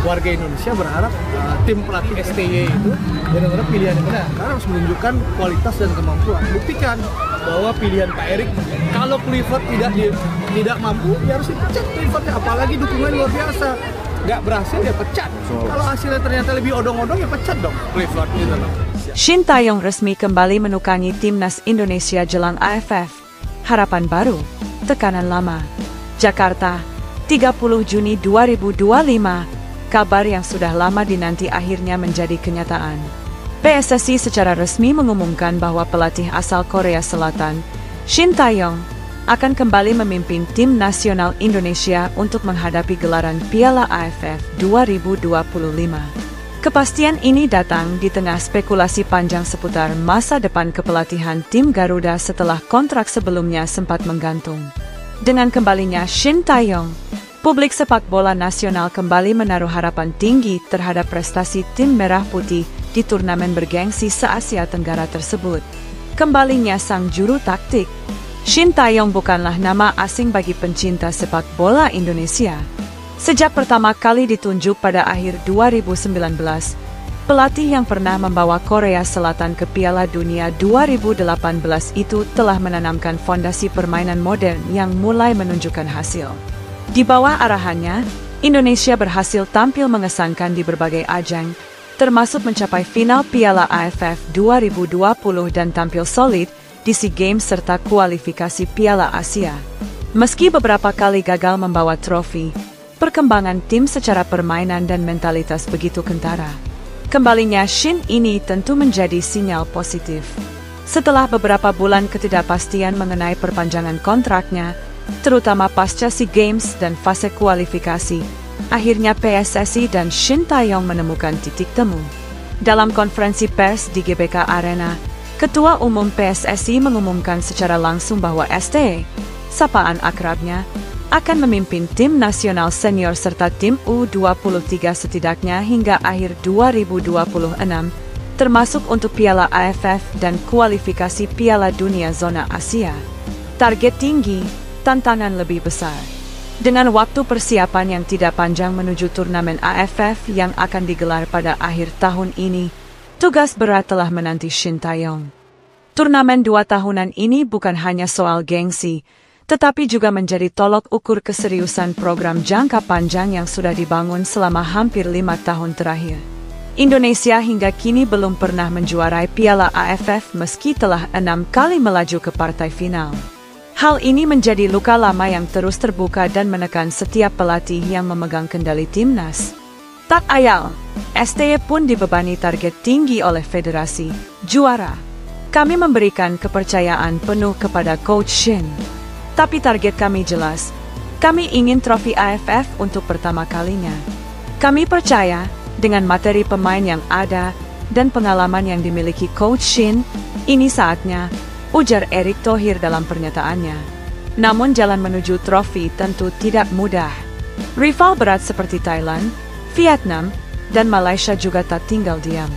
warga Indonesia berharap tim pelatih STY itu benar-benar pilihan yang benar karena harus menunjukkan kualitas dan kemampuan. Buktikan bahwa pilihan Pak Erik, kalau Clifford tidak mampu, ya harus dipecat Cliffordnya, apalagi dukungan luar biasa. Nggak berhasil ya pecat. Kalau hasilnya ternyata lebih odong-odong ya pecat dong Clifford gitu loh. Shin Tae-yong resmi kembali menukangi timnas Indonesia jelang AFF. Harapan baru, tekanan lama. Jakarta, 30 Juni 2025. Kabar yang sudah lama dinanti akhirnya menjadi kenyataan. PSSI secara resmi mengumumkan bahwa pelatih asal Korea Selatan, Shin Tae-yong, akan kembali memimpin tim nasional Indonesia untuk menghadapi gelaran Piala AFF 2025. Kepastian ini datang di tengah spekulasi panjang seputar masa depan kepelatihan tim Garuda setelah kontrak sebelumnya sempat menggantung. Dengan kembalinya Shin Tae-yong, publik sepak bola nasional kembali menaruh harapan tinggi terhadap prestasi tim Merah Putih di turnamen bergengsi se-Asia Tenggara tersebut. Kembalinya sang juru taktik, Shin Tae-yong bukanlah nama asing bagi pencinta sepak bola Indonesia. Sejak pertama kali ditunjuk pada akhir 2019, pelatih yang pernah membawa Korea Selatan ke Piala Dunia 2018 itu telah menanamkan fondasi permainan modern yang mulai menunjukkan hasil. Di bawah arahannya, Indonesia berhasil tampil mengesankan di berbagai ajang, termasuk mencapai final Piala AFF 2020 dan tampil solid di SEA Games serta kualifikasi Piala Asia. Meski beberapa kali gagal membawa trofi, perkembangan tim secara permainan dan mentalitas begitu kentara. Kembalinya Shin ini tentu menjadi sinyal positif. Setelah beberapa bulan ketidakpastian mengenai perpanjangan kontraknya, terutama pasca SEA Games dan fase kualifikasi, akhirnya PSSI dan Shin Tae-yong menemukan titik temu. Dalam konferensi pers di GBK Arena, Ketua Umum PSSI mengumumkan secara langsung bahwa ST, sapaan akrabnya, akan memimpin tim nasional senior serta tim U23 setidaknya hingga akhir 2026, termasuk untuk Piala AFF dan kualifikasi Piala Dunia Zona Asia. Target tinggi, tantangan lebih besar. Dengan waktu persiapan yang tidak panjang menuju turnamen AFF yang akan digelar pada akhir tahun ini, tugas berat telah menanti Shin Tae-yong. Turnamen 2 tahunan ini bukan hanya soal gengsi, tetapi juga menjadi tolok ukur keseriusan program jangka panjang yang sudah dibangun selama hampir 5 tahun terakhir. Indonesia hingga kini belum pernah menjuarai Piala AFF meski telah 6 kali melaju ke partai final. Hal ini menjadi luka lama yang terus terbuka dan menekan setiap pelatih yang memegang kendali timnas. Tak ayal, STY pun dibebani target tinggi oleh federasi, juara. Kami memberikan kepercayaan penuh kepada Coach Shin. Tapi target kami jelas, kami ingin trofi AFF untuk pertama kalinya. Kami percaya, dengan materi pemain yang ada, dan pengalaman yang dimiliki Coach Shin, ini saatnya, ujar Erick Thohir dalam pernyataannya. Namun jalan menuju trofi tentu tidak mudah. Rival berat seperti Thailand, Vietnam, dan Malaysia juga tak tinggal diam.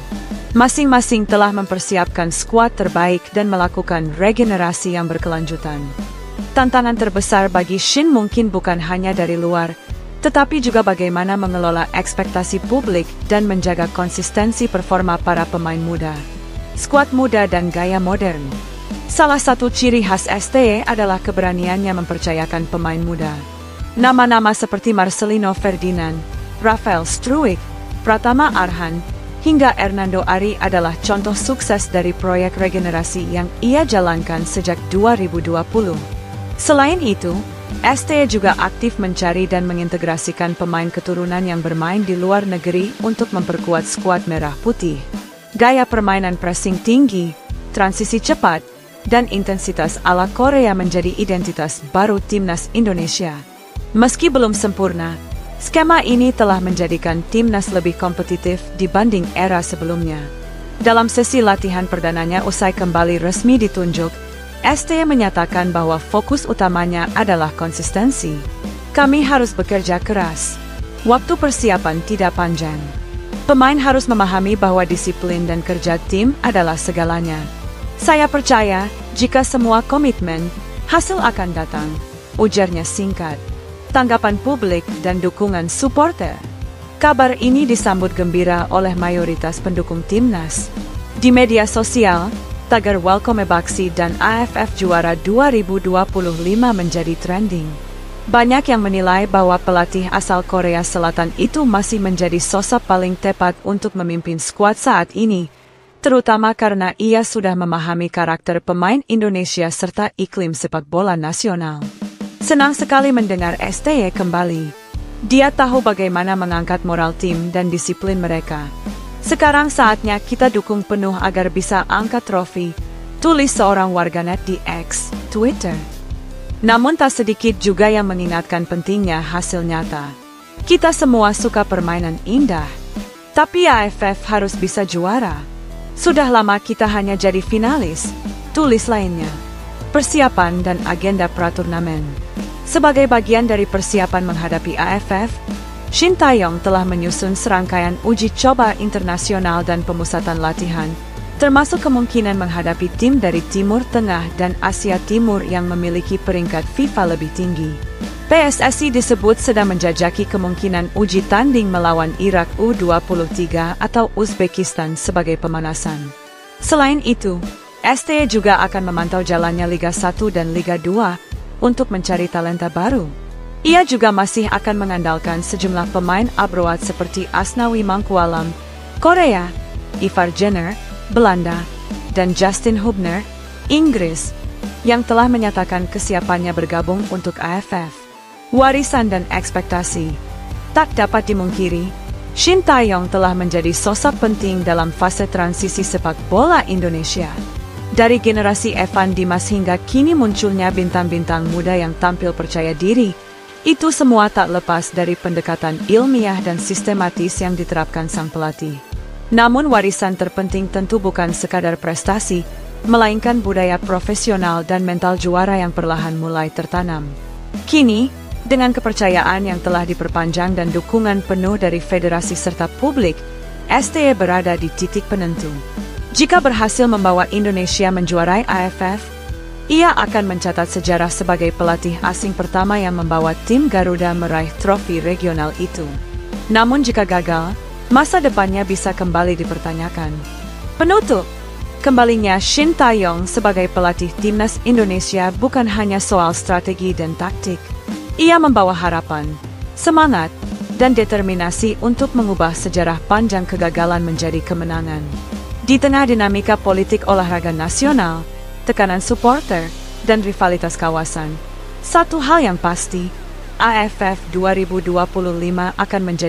Masing-masing telah mempersiapkan skuad terbaik dan melakukan regenerasi yang berkelanjutan. Tantangan terbesar bagi Shin mungkin bukan hanya dari luar, tetapi juga bagaimana mengelola ekspektasi publik dan menjaga konsistensi performa para pemain muda. Skuad muda dan gaya modern. Salah satu ciri khas STY adalah keberaniannya mempercayakan pemain muda. Nama-nama seperti Marcelino Ferdinand, Rafael Struijk, Pratama Arhan, hingga Hernando Ari adalah contoh sukses dari proyek regenerasi yang ia jalankan sejak 2020. Selain itu, STY juga aktif mencari dan mengintegrasikan pemain keturunan yang bermain di luar negeri untuk memperkuat skuad Merah Putih. Gaya permainan pressing tinggi, transisi cepat, dan intensitas ala Korea menjadi identitas baru timnas Indonesia. Meski belum sempurna, skema ini telah menjadikan timnas lebih kompetitif dibanding era sebelumnya. Dalam sesi latihan perdananya usai kembali resmi ditunjuk, STY menyatakan bahwa fokus utamanya adalah konsistensi. Kami harus bekerja keras. Waktu persiapan tidak panjang. Pemain harus memahami bahwa disiplin dan kerja tim adalah segalanya. Saya percaya, jika semua komitmen, hasil akan datang, ujarnya singkat. Tanggapan publik dan dukungan supporter. Kabar ini disambut gembira oleh mayoritas pendukung timnas. Di media sosial, tagar Welcome Baksi dan AFF Juara 2025 menjadi trending. Banyak yang menilai bahwa pelatih asal Korea Selatan itu masih menjadi sosok paling tepat untuk memimpin skuad saat ini, terutama karena ia sudah memahami karakter pemain Indonesia serta iklim sepak bola nasional. Senang sekali mendengar STY kembali. Dia tahu bagaimana mengangkat moral tim dan disiplin mereka. Sekarang saatnya kita dukung penuh agar bisa angkat trofi, tulis seorang warganet di X, Twitter. Namun tak sedikit juga yang mengingatkan pentingnya hasil nyata. Kita semua suka permainan indah, tapi AFF harus bisa juara. Sudah lama kita hanya jadi finalis, tulis lainnya. Persiapan dan agenda praturnamen. Sebagai bagian dari persiapan menghadapi AFF, Shin Tae-yong telah menyusun serangkaian uji coba internasional dan pemusatan latihan, termasuk kemungkinan menghadapi tim dari Timur Tengah dan Asia Timur yang memiliki peringkat FIFA lebih tinggi. PSSI disebut sedang menjajaki kemungkinan uji tanding melawan Irak U23 atau Uzbekistan sebagai pemanasan. Selain itu, STY juga akan memantau jalannya Liga 1 dan Liga 2, untuk mencari talenta baru. Ia juga masih akan mengandalkan sejumlah pemain abroad seperti Asnawi Mangkualam, Korea, Ivar Jenner, Belanda, dan Justin Hubner, Inggris, yang telah menyatakan kesiapannya bergabung untuk AFF. Warisan dan ekspektasi. Tak dapat dimungkiri, Shin Tae-yong telah menjadi sosok penting dalam fase transisi sepak bola Indonesia. Dari generasi Evan Dimas hingga kini munculnya bintang-bintang muda yang tampil percaya diri, itu semua tak lepas dari pendekatan ilmiah dan sistematis yang diterapkan sang pelatih. Namun warisan terpenting tentu bukan sekadar prestasi, melainkan budaya profesional dan mental juara yang perlahan mulai tertanam. Kini, dengan kepercayaan yang telah diperpanjang dan dukungan penuh dari federasi serta publik, STY berada di titik penentu. Jika berhasil membawa Indonesia menjuarai AFF, ia akan mencatat sejarah sebagai pelatih asing pertama yang membawa tim Garuda meraih trofi regional itu. Namun jika gagal, masa depannya bisa kembali dipertanyakan. Penutup, kembalinya Shin Tae-yong sebagai pelatih timnas Indonesia bukan hanya soal strategi dan taktik. Ia membawa harapan, semangat, dan determinasi untuk mengubah sejarah panjang kegagalan menjadi kemenangan. Di tengah dinamika politik olahraga nasional, tekanan supporter, dan rivalitas kawasan, satu hal yang pasti, AFF 2025 akan menjadi